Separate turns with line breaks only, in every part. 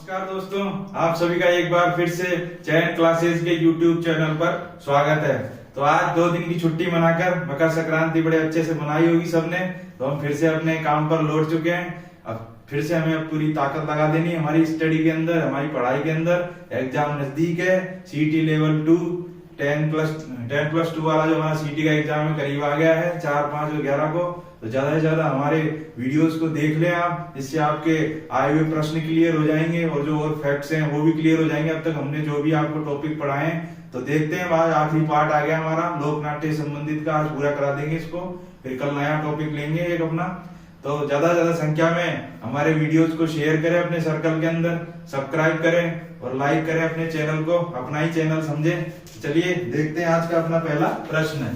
नमस्कार दोस्तों, आप सभी का एक बार फिर से चयन क्लासेस के YouTube चैनल पर स्वागत है। तो आज 2 दिन की छुट्टी मनाकर मकर संक्रांति बड़े अच्छे से मनाई होगी सबने। तो हम फिर से अपने काम पर लौट चुके हैं। अब फिर से हमें पूरी ताकत लगा देनी है हमारी स्टडी के अंदर, हमारी पढ़ाई के अंदर। एग्जाम नजदीक है, सीटी लेवल 2 10+2 वाला जो हमारा सीटी का एग्जाम है करीब आ गया है 4, 5 और 11 को। तो ज्यादा से ज्यादा हमारे वीडियोस को देख लें आप, जिससे आपके आए हुए प्रश्न क्लियर हो जाएंगे और जो और फैक्ट्स हैं वो भी क्लियर हो जाएंगे। अब तक हमने जो भी आपको टॉपिक पढ़ाए हैं, तो देखते हैं आज आखिरी पार्ट आ गया हमारा लोक नाट्य संबंधित का, आज पूरा करा देंगे इसको। फिर कल नया टॉपिक लेंगे एक अपना। तो ज्यादा से ज्यादा संख्या में हमारे वीडियोस को शेयर करें अपने सर्कल के अंदर, सब्सक्राइब करें और लाइक करें अपने चैनल को, अपना ही चैनल समझें। चलिए देखते हैं आज का अपना पहला प्रश्न है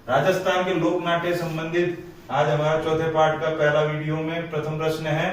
राजस्थान के लोक नाट्य संबंधित। आज हमारा चौथे पार्ट का पहला वीडियो में प्रथम प्रश्न है,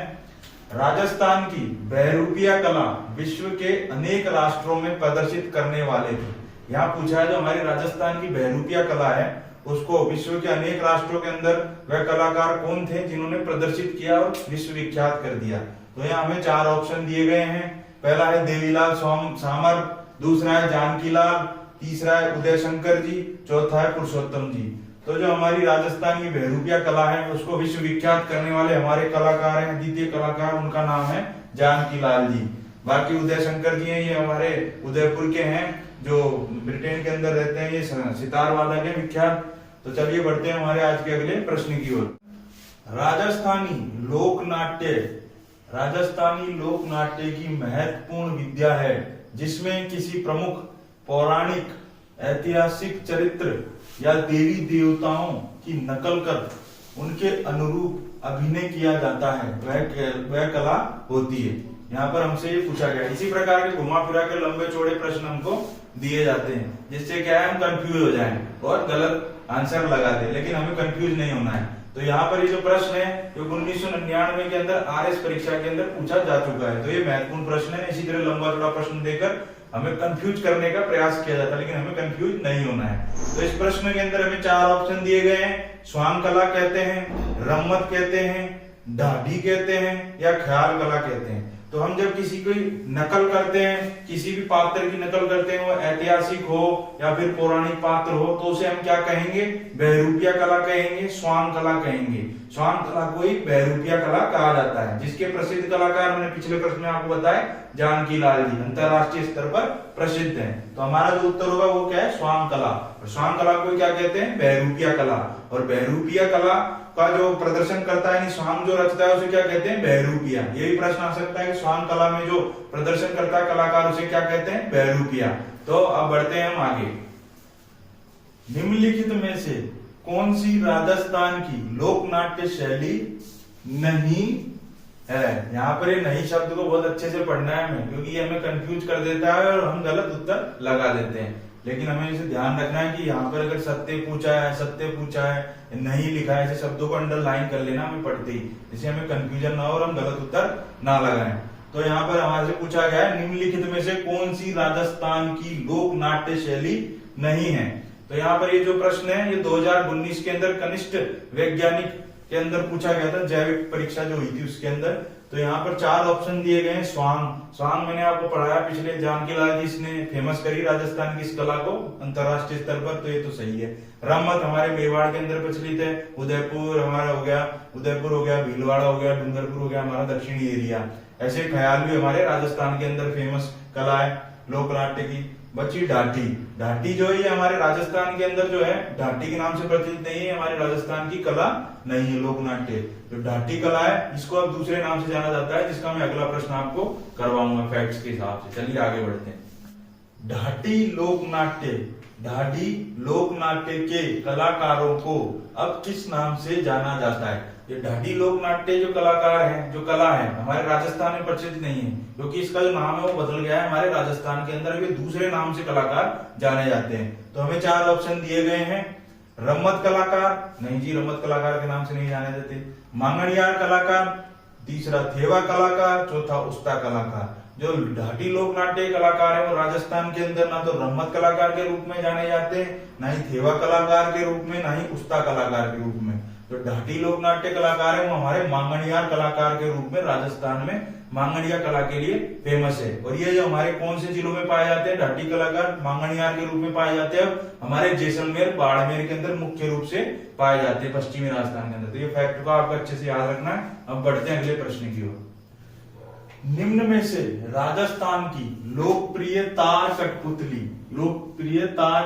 राजस्थान की बहरूपिया कला विश्व के अनेक राष्ट्रों में प्रदर्शित करने वाले थे। यहाँ पूछा है जो हमारी राजस्थान की बहरूपिया कला है उसको विश्व के अनेक राष्ट्रों के अंदर वह कलाकार कौन थे जिन्होंने प्रदर्शित किया और विश्व विख्यात कर दिया। तो यहाँ हमें 4 ऑप्शन दिए गए हैं। पहला है देवीलाल सामर, दूसरा है जानकीलाल, तीसरा है उदय शंकर जी, चौथा है पुरुषोत्तम जी। तो जो हमारी राजस्थान की बहरूपिया कला है उसको विश्व विख्यात करने वाले हमारे कलाकार हैं, द्वितीय कलाकार, उनका नाम है जानकीलाल जी। बाकी उदय शंकर जी हैं, ये हमारे उदयपुर के हैं जो ब्रिटेन के अंदर रहते हैं, ये सितार वादक है विख्यात। तो चलिए बढ़ते हैं हमारे आज के अगले प्रश्न की ओर। राजस्थानी लोक नाट्य की महत्वपूर्ण विद्या है जिसमें किसी प्रमुख पौराणिक, ऐतिहासिक चरित्र या देवी देवताओं की नकल कर उनके अनुरूप अभिनय किया जाता है, वह कला होती है। यहाँ पर हमसे ये पूछा गया। इसी प्रकार के घुमा फिरा के लंबे चौड़े प्रश्न हमको दिए जाते हैं, जिससे क्या है हम कंफ्यूज हो जाएं और गलत आंसर लगा दें, लेकिन हमें कंफ्यूज नहीं होना है। तो यहाँ पर ये जो प्रश्न है जो 1999 के अंदर आरएस परीक्षा के अंदर पूछा जा चुका है। तो ये महत्वपूर्ण प्रश्न है। इसी तरह लंबा चौड़ा प्रश्न देकर हमें कंफ्यूज करने का प्रयास किया जाता है, लेकिन हमें कंफ्यूज नहीं होना है। तो इस प्रश्न के अंदर हमें 4 ऑप्शन दिए गए हैं। स्वांग कला कहते हैं, रम्मत कहते हैं, ढाडी कहते हैं या ख्याल कला कहते हैं। तो हम जब किसी की नकल करते हैं, किसी भी पात्र की नकल करते हैं, वो ऐतिहासिक हो या फिर पौराणिक पात्र हो, तो उसे हम क्या कहेंगे? बहरूपिया कला कहेंगे, स्वांग कला कहेंगे। स्वांग कला को ही बहरूपिया कला कहा जाता है, जिसके प्रसिद्ध कलाकार मैंने पिछले प्रश्न में आपको बताया जानकीलाल जी अंतरराष्ट्रीय स्तर पर प्रसिद्ध हैं। तो हमारा जो उत्तर होगा वो क्या है? स्वांग कला। और स्वांग कला को क्या कहते हैं? बहरूपिया कला। और बहरूपिया कला का जो प्रदर्शन करता है, स्वांग जो रचता है उसे क्या कहते हैं? बहरूपिया। ये भी प्रश्न आ सकता है कि स्वांग कला में जो प्रदर्शन करता है कलाकार उसे क्या कहते हैं? बहरूपिया। तो अब बढ़ते हैं हम आगे। निम्नलिखित में से कौन सी राजस्थान की लोक नाट्य शैली नहीं है? यहाँ पर ये नहीं शब्द को बहुत अच्छे से पढ़ना है हमें, क्योंकि ये हमें कंफ्यूज कर देता है और हम गलत उत्तर लगा देते हैं। लेकिन हमें इसे ध्यान रखना है कि यहाँ पर अगर सत्य पूछा है, नहीं लिखा है, ऐसे शब्दों को अंडरलाइन कर लेना हमें पढ़ते ही, जिससे हमें कंफ्यूजन ना हो और हम गलत उत्तर ना लगाएं। तो यहाँ पर हमारे से पूछा गया है निम्नलिखित में से कौन सी राजस्थान की लोक नाट्य शैली नहीं है। तो यहाँ पर ये जो प्रश्न है ये 2019 के अंदर कनिष्ठ वैज्ञानिक के अंदर पूछा गया था, जैविक परीक्षा जो हुई थी उसके अंदर। तो यहाँ पर 4 ऑप्शन दिए गए हैं। स्वांग मैंने आपको पढ़ाया पिछले, जानकीलाल जी इसने फेमस करी राजस्थान की इस कला को अंतरराष्ट्रीय स्तर पर, तो ये तो सही है। रम्मत हमारे मेवाड़ के अंदर प्रचलित है, उदयपुर हमारा हो गया, भीलवाड़ा हो गया, डूंगरपुर हो गया हमारा दक्षिणी एरिया। ऐसे ख्याल भी हमारे राजस्थान के अंदर फेमस कला है लोक नाट्य की। बची ढाटी जो है हमारे राजस्थान के अंदर जो है ढाटी के नाम से प्रचलित नहीं है, हमारे राजस्थान की कला नहीं है लोक नाट्य। जो ढाटी कला है इसको अब दूसरे नाम से जाना जाता है, जिसका मैं अगला प्रश्न आपको करवाऊंगा फैक्ट्स के हिसाब से। चलिए आगे बढ़ते हैं। ढाडी लोक नाट्य के कलाकारों को अब किस नाम से जाना जाता है? ये ढाडी लोक नाट्य जो कलाकार हैं, जो कला है हमारे राजस्थान में प्रचलित नहीं है, क्योंकि इसका जो नाम है वो बदल गया है हमारे राजस्थान के अंदर। वे दूसरे नाम से कलाकार जाने जाते हैं। तो हमें 4 ऑप्शन दिए गए हैं। रम्मत कलाकार, नहीं जी, रम्मत कलाकार के नाम से नहीं जाने देते। मांगणियार कलाकार, तीसरा थेवा कलाकार, चौथा उस्ता कलाकार। जो ढाडी लोक नाट्य कलाकार है वो राजस्थान के अंदर ना तो रम्मत कलाकार के रूप में जाने जाते हैं, ना ही थेवा कलाकार के रूप में, ना ही उस्ता कलाकार के रूप में। जो ढाडी लोक नाट्य कलाकार है वो हमारे मांगणियार कलाकार के रूप में राजस्थान में मांगणिया कला के लिए फेमस है। और ये जो हमारे कौन से जिलों में पाए जाते हैं, ढाटी कलाकार मांगणियार के रूप में पाए जाते हैं, हमारे जैसलमेर बाड़मेर के अंदर मुख्य रूप से पाए जाते हैं, पश्चिमी राजस्थान के अंदर। तो ये फैक्ट को आपको अच्छे से याद रखना है। अब बढ़ते हैं अगले प्रश्न की ओर। निम्न में से राजस्थान की लोकप्रिय तार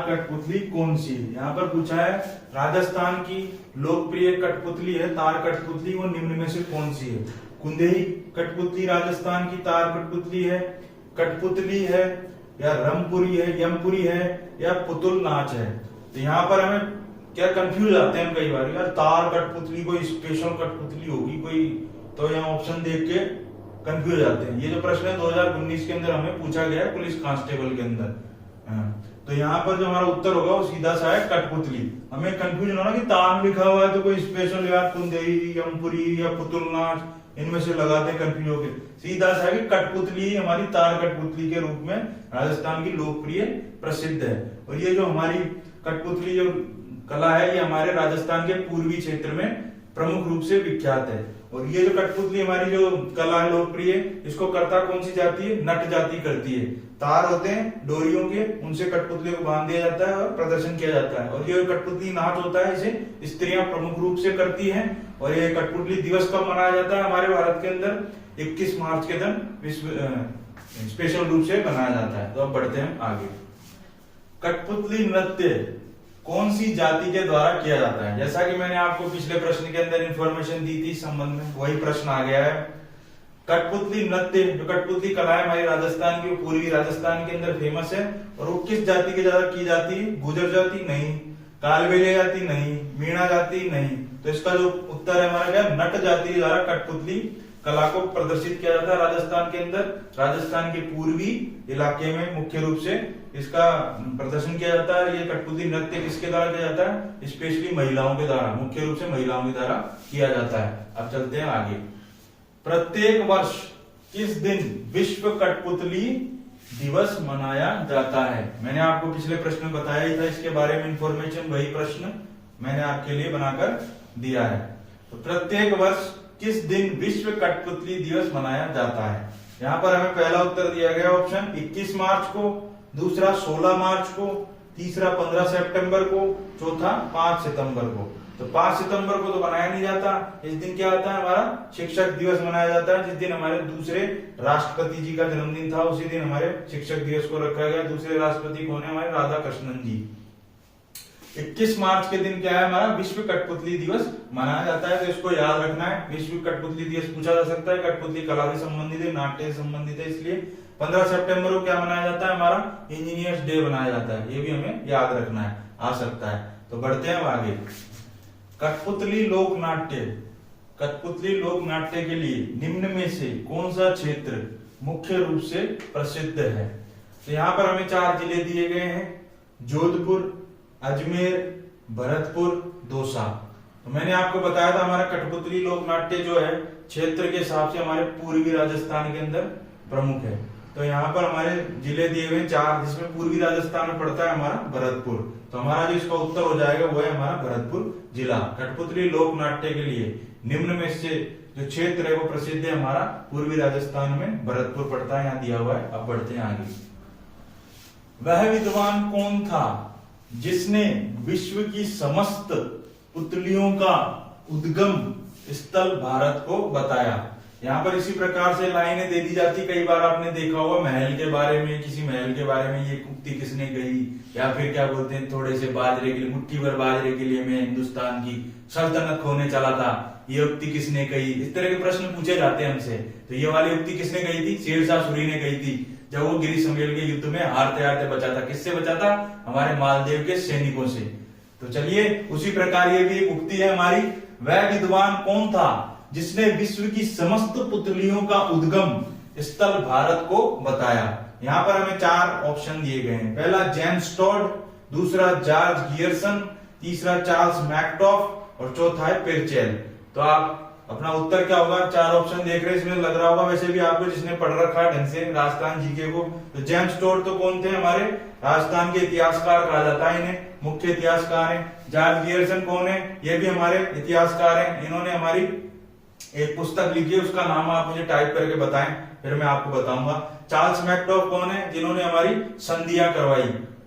कठपुतली कौन सी है? यहाँ पर पूछा है राजस्थान की लोकप्रिय कठपुतली है तार कठपुतली, वो निम्न में से कौन सी है? कुंदेही कठपुतली राजस्थान की तार कठपुतली है या रमपुरी है, यमपुरी है या पुतुल नाच है? तो यहाँ पर हमें क्या कंफ्यूज आते हैं कई बार, यार तार कठपुतली कोई स्पेशल कठपुतली होगी कोई, तो यहाँ ऑप्शन देख के कंफ्यूज आते हैं। ये जो प्रश्न है 2019 के अंदर हमें पूछा गया है पुलिस कांस्टेबल के अंदर। तो यहाँ पर जो हमारा उत्तर होगा वो सीधा सा है कठपुतली। हमें कंफ्यूजन होना कि तार लिखा हुआ है तो कोई स्पेशल यार कुंदेही, यमपुरी या पुतुल नाच, इनमें से लगाते हैं कंफ्यूज होकर। सीधा सा है कि कठपुतली हमारी तार कठपुतली के रूप में राजस्थान की लोकप्रिय प्रसिद्ध है। और ये जो हमारी कठपुतली जो कला है ये हमारे राजस्थान के पूर्वी क्षेत्र में प्रमुख रूप से विख्यात है। और ये जो कठपुतली हमारी जो कला है लोकप्रिय, इसको करता कौन सी जाति है? नट जाति करती है। तार होते हैं डोरियों के, उनसे कठपुतली को बांध दिया जाता है और प्रदर्शन किया जाता है। और ये कठपुतली नाच होता है, इसे स्त्रियां प्रमुख रूप से करती हैं। और ये कठपुतली दिवस कब मनाया जाता है हमारे भारत के अंदर? 21 मार्च के दिन विश्व स्पेशल रूप से मनाया जाता है। तो अब बढ़ते हैं आगे। कठपुतली नृत्य कौन सी जाति के द्वारा किया जाता है? जैसा कि मैंने आपको पिछले प्रश्न के अंदर इंफॉर्मेशन दी थी इस संबंध में, वही प्रश्न आ गया है। कठपुतली नृत्य जो कठपुतली कला है हमारी राजस्थान की, पूर्वी राजस्थान के अंदर फेमस है। और वो किस जाति के द्वारा की जाती है? गुर्जर जाति नहीं, कालबेलिया जाति नहीं, मीणा जाति नहीं। तो इसका जो उत्तर है हमारा क्या? नट जाति के द्वारा कठपुतली कला को प्रदर्शित किया जाता है राजस्थान के अंदर। राजस्थान के पूर्वी इलाके में मुख्य रूप से इसका प्रदर्शन किया जाता है। ये कठपुतली नृत्य किसके द्वारा किया जाता है? स्पेशली महिलाओं के द्वारा, मुख्य रूप से महिलाओं के द्वारा किया जाता है। अब चलते हैं आगे। प्रत्येक वर्ष किस दिन विश्व कठपुतली दिवस मनाया जाता है? मैंने आपको पिछले प्रश्न में बताया ही था इसके बारे में इंफॉर्मेशन, वही प्रश्न मैंने आपके लिए बनाकर दिया है। तो प्रत्येक वर्ष किस दिन विश्व कठपुतली दिवस मनाया जाता है? यहाँ पर हमें पहला उत्तर दिया गया ऑप्शन 21 मार्च को, दूसरा 16 मार्च को, तीसरा 15 सितंबर को, चौथा 5 सितंबर को। तो 5 सितंबर को तो बनाया नहीं जाता। इस दिन क्या होता है? हमारा शिक्षक दिवस मनाया जाता है, जिस दिन हमारे दूसरे राष्ट्रपति जी का जन्मदिन था, उसी दिन हमारे शिक्षक दिवस को रखा गया। दूसरे राष्ट्रपति कौन है? हमारे राधा कृष्णन जी। 21 मार्च के दिन क्या है? हमारा विश्व कठपुतली दिवस मनाया जाता है। तो इसको याद रखना है। विश्व कठपुतली दिवस पूछा जा सकता है, कठपुतली कला से संबंधित है, नाट्य से संबंधित है, इसलिए 15 सितंबर को क्या मनाया जाता है? हमारा इंजीनियर्स डे मनाया जाता है। ये भी हमें याद रखना है, आ सकता है। तो बढ़ते हैं आगे। कठपुतली लोक नाट्य के लिए निम्न में से कौन सा क्षेत्र मुख्य रूप से प्रसिद्ध है? तो यहाँ पर हमें 4 जिले दिए गए हैं, जोधपुर, अजमेर, भरतपुर, दौसा। तो मैंने आपको बताया था हमारा कठपुतली लोक नाट्य जो है क्षेत्र के हिसाब से हमारे पूर्वी राजस्थान के अंदर प्रमुख है। तो यहाँ पर हमारे जिले दिए हुए 4, जिसमें पूर्वी राजस्थान में पड़ता है हमारा भरतपुर। तो हमारा जो इसका उत्तर हो जाएगा वो है हमारा भरतपुर जिला। कठपुतली लोक नाट्य के लिए निम्न में से जो क्षेत्र है वो प्रसिद्ध है हमारा पूर्वी राजस्थान में भरतपुर पड़ता है, यहाँ दिया हुआ है। अब बढ़ते हैं आगे। वह विद्वान कौन था जिसने विश्व की समस्त पुतलियों का उद्गम स्थल भारत को बताया? यहाँ पर इसी प्रकार से लाइनें दे दी जाती, कई बार आपने देखा होगा महल के बारे में, किसी महल के बारे में ये उक्ति किसने कही, या फिर क्या बोलते हैं थोड़े से बाजरे के लिए, मुट्ठी भर बाजरे के लिए मैं हिंदुस्तान की सल्तनत खोने चला था, ये उक्ति किसने कही? इस तरह के प्रश्न पूछे जाते हैं हमसे। तो ये वाली उक्ति किसने कही थी? शेरशाह सूरी ने कही थी, जब वो गिरी सम्मेल के युद्ध में हारते हारते बचा था। किससे बचा था? हमारे मालदेव के सैनिकों से। तो चलिए उसी प्रकार ये भी एक उक्ति है हमारी। वह विद्वान कौन था जिसने विश्व की समस्त पुतलियों का उद्गम स्थल भारत को बताया? यहाँ पर हमें 4 ऑप्शन दिए गए हैं। पहला जेम्स टॉड, दूसरा जॉर्ज गियर्सन, तीसरा चार्ल्स मैकडॉफ और चौथा है पेरचेल। तो आप अपना उत्तर क्या होगा? 4 ऑप्शन देख रहे हैं, इसमें लग रहा होगा वैसे भी आपको, जिसने पढ़ रखा है ढंग से राजस्थान जीके को। तो जेम्स टॉड तो कौन थे? हमारे राजस्थान के इतिहासकार कहा जाता है इन्हें, मुख्य इतिहासकार हैं। जॉर्ज गियर्सन कौन है? ये भी हमारे इतिहासकार हैं। इन्होंने हमारी एक पुस्तक लिखिए, उसका नाम आप मुझे टाइप करके बताएं, फिर मैं आपको बताऊंगा। चार्ल्स मैक्डॉफ कौन है? जिन्होंने हमारी संधियां करवाई।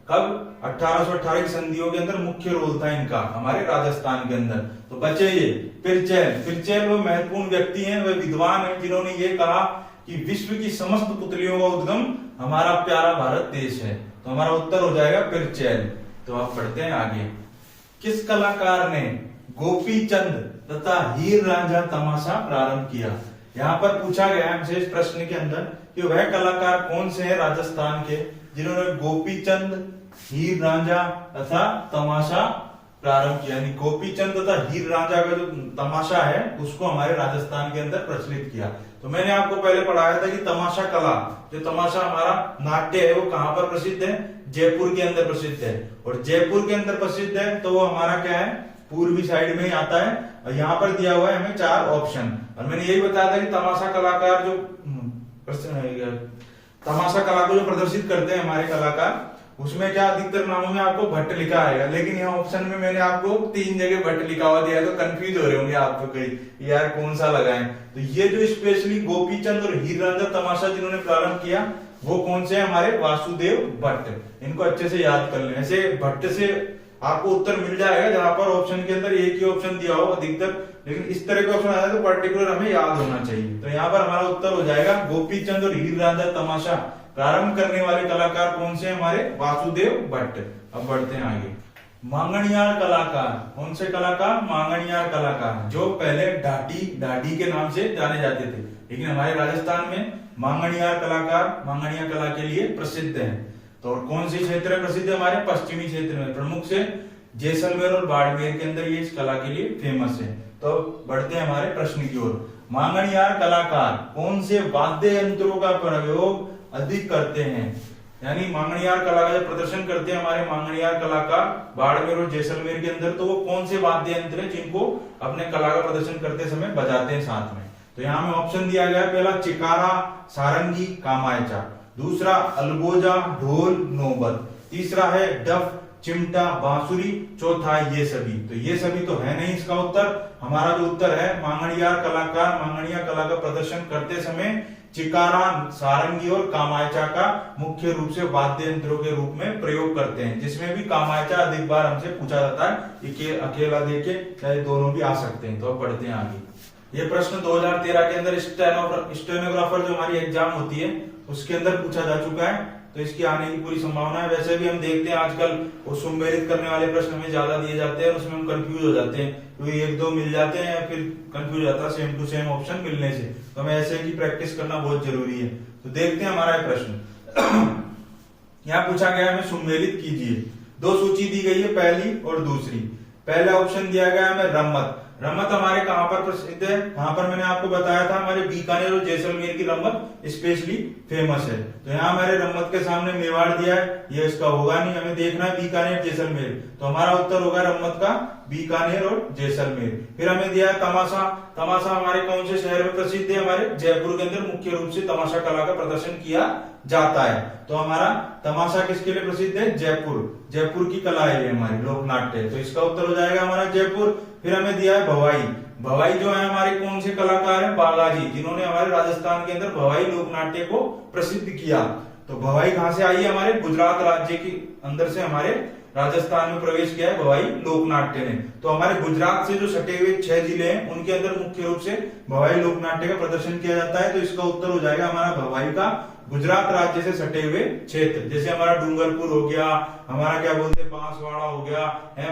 कब? 1818 की संधियों के अंदर मुख्य रोल था इनका हमारे राजस्थान के अंदर। तो बचे ये पिरचैल। पिरचैल वो महत्वपूर्ण व्यक्ति हैं, वे विद्वान हैं जिन्होंने ये कहा कि विश्व की समस्त पुतलियों का उद्गम हमारा प्यारा भारत देश है। तो हमारा उत्तर हो जाएगा पिरचैल। तो आप पढ़ते हैं आगे। किस कलाकार ने गोपी चंद तथा हीर रांझा तमाशा प्रारंभ किया? यहाँ पर पूछा गया है हमसे इस प्रश्न के अंदर कि वह कलाकार कौन से हैं राजस्थान के जिन्होंने गोपी चंद, हीर रांझा तथा तमाशा प्रारंभ किया। यानी गोपी चंद तथा हीर रांझा का जो तमाशा है उसको हमारे राजस्थान के अंदर प्रचलित किया। तो मैंने आपको पहले पढ़ाया था कि तमाशा कला, जो तमाशा हमारा नाट्य है, वो कहां पर प्रसिद्ध है? जयपुर के अंदर प्रसिद्ध है। और जयपुर के अंदर प्रसिद्ध है तो वो हमारा क्या है? पूर्वी साइड में ही आता है। और यहाँ पर दिया हुआ है हमें 4 ऑप्शन। और मैंने यही बताया था कि तमाशा कलाकार जो तमाशा कला को जो प्रदर्शित करते हैं हमारे कलाकार, उसमें क्या अधिकतर नामों में आपको भट्ट लिखा आएगा, लेकिन यहाँ ऑप्शन में मैंने आपको 3 जगह भट्ट लिखा हुआ दिया है, तो कंफ्यूज हो रहे होंगे आप तो कहीं यार कौन सा लगाएं। तो ये जो स्पेशली गोपी चंद और हीर रांझा तमाशा जिन्होंने प्रारंभ किया वो कौन से? हमारे वासुदेव भट्ट। इनको अच्छे से याद कर लें। ऐसे भट्ट से आपको उत्तर मिल जाएगा जहां पर ऑप्शन के अंदर एक ही ऑप्शन दिया हो अधिकतर, लेकिन इस तरह का ऑप्शन आया तो पर्टिकुलर हमें याद होना चाहिए। तो यहाँ पर हमारा उत्तर हो जाएगा गोपी चंद और हीर रांझा तमाशा प्रारंभ करने वाले कलाकार कौन से? हमारे वासुदेव भट्ट। अब बढ़ते हैं आगे। मांगणियार कलाकार कौन से कलाकार? मांगणियार कलाकार, जो पहले ढाडी के नाम से जाने जाते थे, लेकिन हमारे राजस्थान में मांगणियार कलाकार मांगणिया कला के लिए प्रसिद्ध है। तो और कौन से क्षेत्र में प्रसिद्ध है? हमारे पश्चिमी क्षेत्र में, प्रमुख से जैसलमेर और बाड़मेर के अंदर ये इस कला के लिए फेमस है। तो बढ़ते हैं हमारे प्रश्न की ओर। मांगणियार कलाकार कौन से वाद्य यंत्रों का प्रयोग अधिक करते हैं? यानी मांगणियार कला का जो प्रदर्शन करते हैं हमारे मांगणियार कलाकार बाड़मेर और जैसलमेर के अंदर, तो वो कौन से वाद्य यंत्र हैं जिनको अपने कला का प्रदर्शन करते समय बजाते हैं साथ में? तो यहाँ में ऑप्शन दिया गया है, पहला चिकारा, सारंगी, कामायचा, दूसरा अलगोजा, ढोल, नौबत, तीसरा है डफ, चिमटा, बांसुरी, चौथा ये सभी। तो ये सभी तो है नहीं इसका उत्तर। हमारा जो उत्तर है मांगणियार कलाकार मांगणिया कला का प्रदर्शन करते समय चिकारा, सारंगी और कामायचा का मुख्य रूप से वाद्य यंत्रों के रूप में प्रयोग करते हैं, जिसमें भी कामायचा अधिक बार हमसे पूछा जाता है कि अकेला देके चाहे दोनों भी आ सकते हैं। तो अब पढ़ते हैं आगे। ये प्रश्न 2013 के अंदर स्टेनोग्राफर जो हमारी एग्जाम होती है उसके अंदर पूछा जा चुका है, तो इसकी आने की पूरी संभावना है। वैसे भी हम देखते हैं आजकल वो सुमेलित करने वाले प्रश्न हमें ज्यादा दिए जाते हैं, उसमें हम कंफ्यूज हो जाते हैं, क्योंकि 1-2 मिल जाते हैं फिर कंफ्यूज जाता है सेम टू सेम ऑप्शन मिलने से। तो हमें ऐसे की प्रैक्टिस करना बहुत जरूरी है। तो देखते हैं हमारा प्रश्न। यहाँ पूछा गया हमें सुमेलित कीजिए। 2 सूची दी गई है, पहली और दूसरी। पहला ऑप्शन दिया गया हमें रम्मत। रम्मत हमारे कहां पर प्रसिद्ध है? कहां पर मैंने आपको बताया था हमारे बीकानेर और जैसलमेर की रम्मत स्पेशली फेमस है। तो यहाँ हमारे रम्मत के सामने मेवाड़ दिया है, ये इसका होगा नहीं, हमें देखना है बीकानेर जैसलमेर। तो हमारा उत्तर होगा रम्मत का बीकानेर और जैसलमेर। फिर हमें दिया है तमाशा। तमाशा हमारे कौन से शहर में प्रसिद्ध है? हमारे जयपुर के अंदर मुख्य रूप से तमाशा कला का प्रदर्शन किया जाता है। तो हमारा तमाशा किसके लिए प्रसिद्ध है? जयपुर। जयपुर की कला है हमारी लोक नाट्य। तो इसका उत्तर हो जाएगा हमारा जयपुर। फिर हमें दिया है भवाई। भवाई जो है हमारे कौन से कलाकार हैं? बालाजी, जिन्होंने हमारे राजस्थान के अंदर भवाई लोक नाट्य को प्रसिद्ध किया। तो भवाई कहां से आई है? हमारे गुजरात राज्य के अंदर से हमारे राजस्थान में प्रवेश किया है भवाई लोक नाट्य ने। तो हमारे गुजरात से जो सटे हुए 6 जिले हैं उनके अंदर मुख्य रूप से भवाई लोक नाट्य का प्रदर्शन किया जाता है। तो इसका उत्तर हो जाएगा हमारा भवाई का गुजरात राज्य से सटे हुए क्षेत्र, जैसे हमारा डूंगरपुर हो गया, हमारा क्या बोलते हैं बांसवाड़ा हो गया,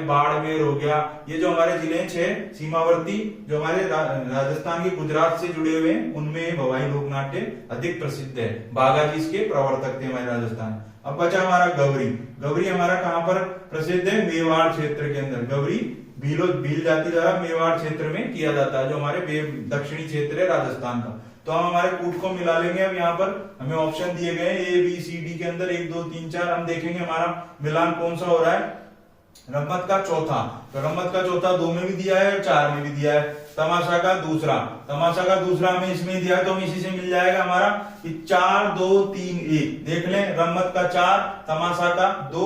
बाड़मेर हो गया। ये जो हमारे जिले हैं 6 सीमावर्ती जो हमारे राजस्थान के गुजरात से जुड़े हुए हैं, उनमें भवाई लोक नाट्य अधिक प्रसिद्ध है। बागाजी इसके प्रवर्तक थे हमारे राजस्थान। अब बचा हमारा गौरी। गौरी हमारा कहां पर प्रसिद्ध है? मेवाड़ क्षेत्र के अंदर। गौरी भील जाति द्वारा मेवाड़ क्षेत्र में किया जाता है, जो हमारे दक्षिणी क्षेत्र है राजस्थान का। तो हम हमारे कूट को मिला लेंगे। अब यहाँ पर हमें ऑप्शन दिए गए A B C D के अंदर 1 2 3 4। हम देखेंगे हमारा मिलान कौन सा हो रहा है। रम्मत का चौथा, तो रम्मत का चौथा 2 में भी दिया है और 4 में भी दिया है। तमाशा का दूसरा, तमाशा का दूसरा हमें इसमें दिया है, तो हम इसी से मिल जाएगा हमारा कि 4 2 3 1। देख लें, रम्मत का 4, तमाशा का 2,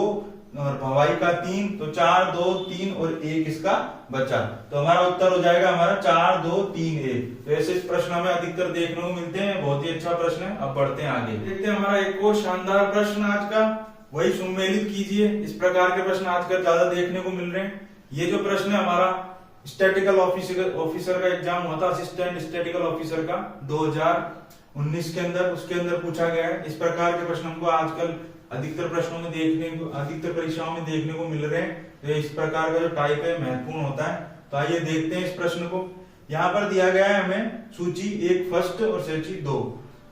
और भवाई का 3, तो 4 2 3 और 1 इसका बचा। तो हमारा उत्तर हो जाएगा हमारा 4 2 3 1। तो ऐसे प्रश्न हमें अधिकतर देखने को मिलते हैं, बहुत ही अच्छा प्रश्न है। अब बढ़ते हैं आगे, देखते हैं हमारा एक और शानदार प्रश्न आज का, वही सुमेलित कीजिए। इस प्रकार के प्रश्न आजकल ज्यादा देखने को मिल रहे हैं। ये जो प्रश्न है हमारा स्टैटिकल ऑफिसर का एग्जाम हुआ था, असिस्टेंट स्टैटिकल ऑफिसर का 2019 के अंदर, उसके अंदर पूछा गया है। इस प्रकार के प्रश्न हमको आजकल अधिकतर प्रश्नों में अधिकतर परीक्षाओं में देखने को मिल रहे हैं। तो इस प्रकार का जो टाइप है महत्वपूर्ण होता है। तो आइए देखते हैं इस प्रश्न को। यहाँ पर दिया गया है हमें सूची 1 फर्स्ट और सूची 2।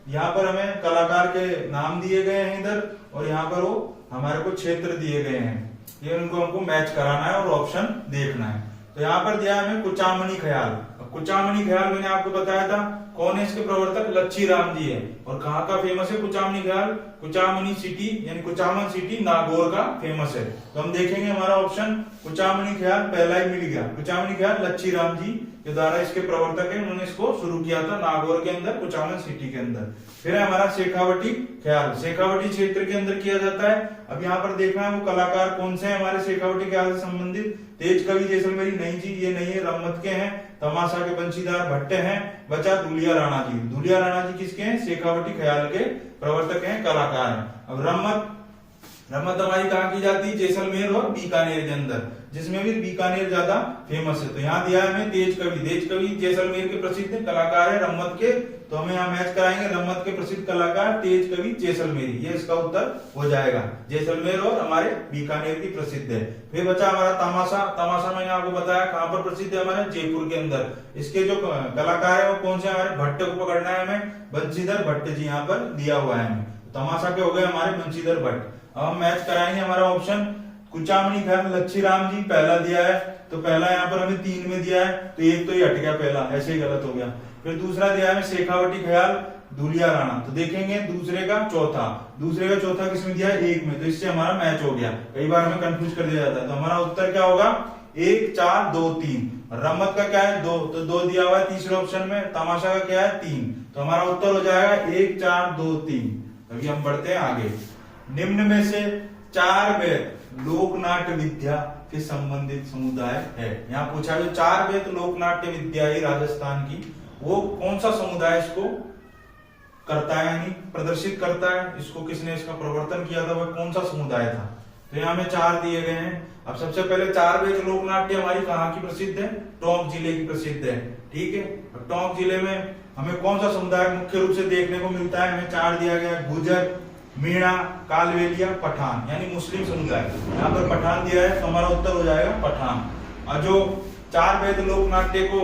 यहाँ पर हमें कलाकार के नाम दिए गए हैं इधर, और यहाँ पर वो हमारे को क्षेत्र दिए गए हैं। ये उनको हमको मैच कराना है और ऑप्शन देखना है। तो यहाँ पर दिया है हमें कुचामनी ख्याल। कुचामनी ख्याल मैंने आपको बताया था, कौन है इसके प्रवर्तक? लच्छी राम जी है। और कहाँ का फेमस है कुचामनी ख्याल? कुचामनी सिटी यानी कुचामन सिटी नागौर का फेमस है। तो हम देखेंगे हमारा ऑप्शन कुचामनी ख्याल पहला ही मिल गया। कुचामनी ख्याल लच्छी राम जी के द्वारा इसके प्रवर्तक है, उन्होंने इसको शुरू किया था नागौर के अंदर, कुचामन सिटी के अंदर। फिर है हमारा शेखावटी ख्याल, शेखावटी क्षेत्र के अंदर किया जाता है। अब यहाँ पर देखना है वो कलाकार कौन से हैं हमारे शेखावटी ख्याल से संबंधित। तेज कवि जैसलमेरी नहीं जी, ये नहीं है, रम्मत के हैं। तमाशा के बंशीदार भट्ट हैं। बचा दुलिया राणा जी। दुलिया राणा जी किसके हैं? शेखावटी ख्याल के प्रवर्तक हैं, कलाकार हैं। अब रम्मत हमारी कहाँ की जाती है? जैसलमेर और बीकानेर के अंदर, जिसमें भी बीकानेर ज्यादा फेमस है। तो यहाँ दिया है हमें तेज कवि जैसलमेर के प्रसिद्ध कलाकार है रम्मत के। तो हमें यहाँ मैच कराएंगे रम्मत के प्रसिद्ध कलाकार तेज कवि जैसलमेरी, ये इसका उत्तर हो जाएगा। जैसलमेर और हमारे बीकानेर की प्रसिद्ध है। फिर बचा हमारा तमाशा मैंने आपको बताया कहाँ पर प्रसिद्ध है? हमारे जयपुर के अंदर। इसके जो कलाकार है वो कौन से? हमारे भट्ट को पकड़ना है हमें, बंशीधर भट्ट जी यहाँ पर दिया हुआ है हमें। तमाशा के हो गए हमारे बंशीधर भट्ट। अब हम मैच कराएंगे हमारा ऑप्शन कुचामनी ख्याल लच्छी राम जी पहला दिया है, तो पहला यहाँ पर हमें 3 में दिया है, तो एक तो ही हट गया पहला, ऐसे ही गलत हो गया। फिर दूसरा दिया है शेखावटी ख्याल दुलिया राणा, तो देखेंगे दूसरे का चौथा किसमें दिया है? 1 में, तो इससे हमारा मैच हो गया। कई बार हमें कंफ्यूज कर दिया जाता है। तो हमारा उत्तर क्या होगा? 1 4 2 3। रम्मत का क्या है? 2, तो 2 दिया हुआ है तीसरे ऑप्शन में। तमाशा का क्या है? 3। तो हमारा उत्तर हो जाएगा 1 4 2 3। अभी हम बढ़ते हैं आगे। निम्न में से 4 वेद लोकनाट्य विद्या के संबंधित समुदाय है। यहाँ पूछा जो 4 वेद लोकनाट्य विद्या है राजस्थान की, वो कौन सा समुदाय इसको करता है यानी प्रदर्शित करता है? इसको किसने इसका प्रवर्तन किया था? वह कौन सा समुदाय था? तो यहाँ में 4 दिए गए हैं। अब सबसे पहले 4 वेद लोकनाट्य हमारी कहाँ की प्रसिद्ध है? टोंक जिले की प्रसिद्ध है। ठीक है, टोंक जिले में हमें कौन सा समुदाय मुख्य रूप से देखने को मिलता है? हमें 4 दिया गया है, गुजर, मीणा, कालवेलिया, पठान यानी मुस्लिम समुदाय। यहाँ पर पठान दिया है, तो हमारा उत्तर हो जाएगा पठान। और जो 4 वेद लोकनाट्य को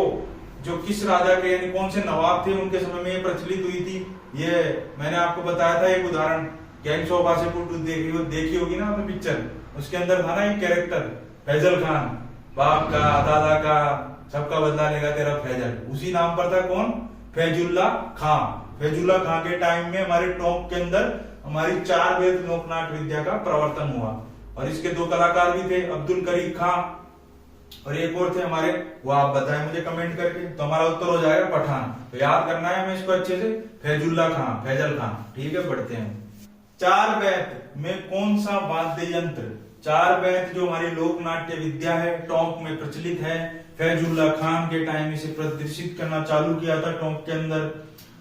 जो किस राजा के यानी कौन से नवाब थे उनके समय में ये प्रचलित हुई थी, ये मैंने आपको बताया था। एक उदाहरण गैंग्स ऑफ वासेपुर देखी होगी ना आपने पिक्चर, उसके अंदर था ना एक कैरेक्टर फैजल खान, बाप का दादा का सबका बदला लेगा तेरा फैजल, उसी नाम पर था कौन? फैजुल्ला खां। फैजुल्ला खां के टाइम में हमारे टोंक के अंदर हमारी 4 वेद लोकनाट्य विद्या का प्रवर्तन हुआ। और इसके 2 कलाकार भी थे, अब्दुल करीम खां और एक और थे हमारे, वो आप बताएं मुझे कमेंट करके। तो हमारा उत्तर हो जाएगा पठान। तो याद करना है हमें इसको अच्छे से, फैजुल्ला खां, फैजल खान। ठीक है, बढ़ते हैं। 4 वेद में कौन सा वाद्य यंत्र? 4 वेद जो हमारी लोकनाट्य विद्या है टोंक में प्रचलित है, फैजुल्ला खान के टाइम इसे प्रदर्शित करना चालू किया था टोंक के अंदर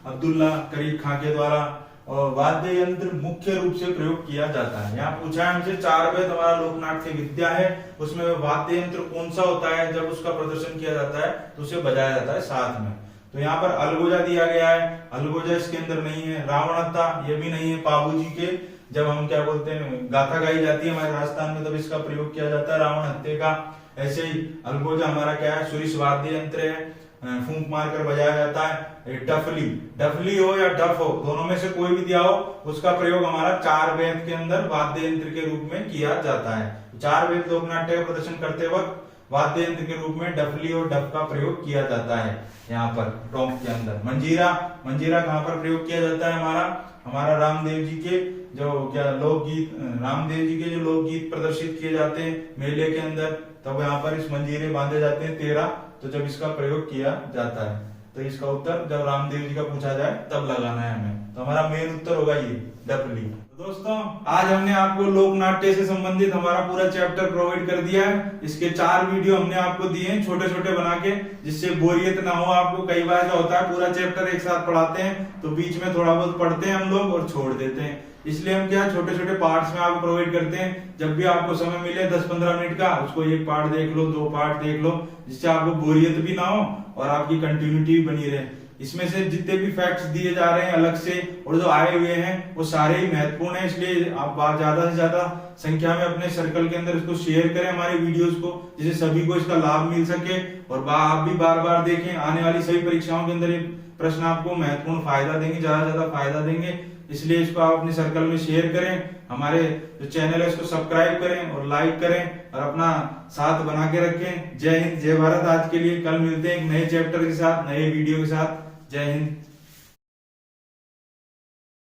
अब्दुल्ला करीम खां के द्वारा, और वाद्य यंत्र मुख्य रूप से प्रयोग किया जाता है। यहाँ पूछा है हमसे 4 वेद हमारा लोकनाट्य विद्या है, उसमें वाद्य यंत्र कौन सा होता है? जब उसका प्रदर्शन किया जाता है तो उसे बजाया जाता है साथ में। तो यहाँ पर अलगोजा दिया गया है, अलगोजा इसके अंदर नहीं है। रावणता ये भी नहीं है। पाबू जी के जब हम क्या बोलते हैं गाथा गाई जाती है हमारे राजस्थान में, तब इसका प्रयोग किया जाता है रावण हत्या का। ऐसे ही अलगोजा हमारा क्या है? सुरिश वाद्य यंत्र है, फूंक मारकर बजाया जाता है। डफली हो या डफ हो, दोनों में से कोई भी दिया हो, उसका प्रयोग हमारा 4 वेद के अंदर वाद्य यंत्र के रूप में किया जाता है। 4 वेद लोकनाट्य का प्रदर्शन करते वक्त वाद्य यंत्र के रूप में डफली और डफ का प्रयोग किया जाता है। यहाँ पर टोंक के अंदर मंजीरा कहाँ पर प्रयोग किया जाता है? हमारा रामदेव जी के जो क्या लोकगीत, रामदेव जी के जो लोकगीत प्रदर्शित किए जाते हैं मेले के अंदर, तब यहाँ पर इस मंजीरे बांधे जाते हैं 13, तो जब इसका प्रयोग किया जाता है। तो इसका उत्तर जब रामदेव जी का पूछा जाए तब लगाना है हमें। तो हमारा मेन उत्तर होगा ये डफली। दोस्तों, आज हमने आपको लोक नाट्य से संबंधित हमारा पूरा चैप्टर प्रोवाइड कर दिया है। इसके 4 वीडियो हमने आपको दिए हैं छोटे छोटे बना के, जिससे बोरियत ना हो आपको। कई बार क्या होता है, पूरा चैप्टर एक साथ पढ़ाते हैं तो बीच में थोड़ा बहुत पढ़ते हैं हम लोग और छोड़ देते हैं। इसलिए हम क्या छोटे छोटे पार्ट्स में आपको प्रोवाइड करते हैं। जब भी आपको समय मिले 10-15 मिनट का, उसको एक पार्ट देख लो, 2 पार्ट देख लो, जिससे आपको बोरियत भी ना हो और आपकी कंटिन्यूटी बनी रहे। इसमें से जितने भी फैक्ट्स दिए जा रहे हैं अलग से और जो आए हुए हैं वो सारे ही महत्वपूर्ण हैं। इसलिए आप ज्यादा से ज्यादा संख्या में अपने सर्कल के अंदर इसको शेयर करें हमारे वीडियोस को, जिससे सभी को इसका लाभ मिल सके। और आप भी बार बार देखें, आने वाली सभी परीक्षाओं के अंदर ये प्रश्न आपको महत्वपूर्ण फायदा देंगे, ज्यादा से ज्यादा फायदा देंगे। इसलिए इसको आप अपने सर्कल में शेयर करें, हमारे जो चैनल है उसको सब्सक्राइब करें और लाइक करें और अपना साथ बना के रखें। जय हिंद, जय भारत। आज के लिए कल मिलते हैं एक नए चैप्टर के साथ, नए वीडियो के साथ। जय हिंद।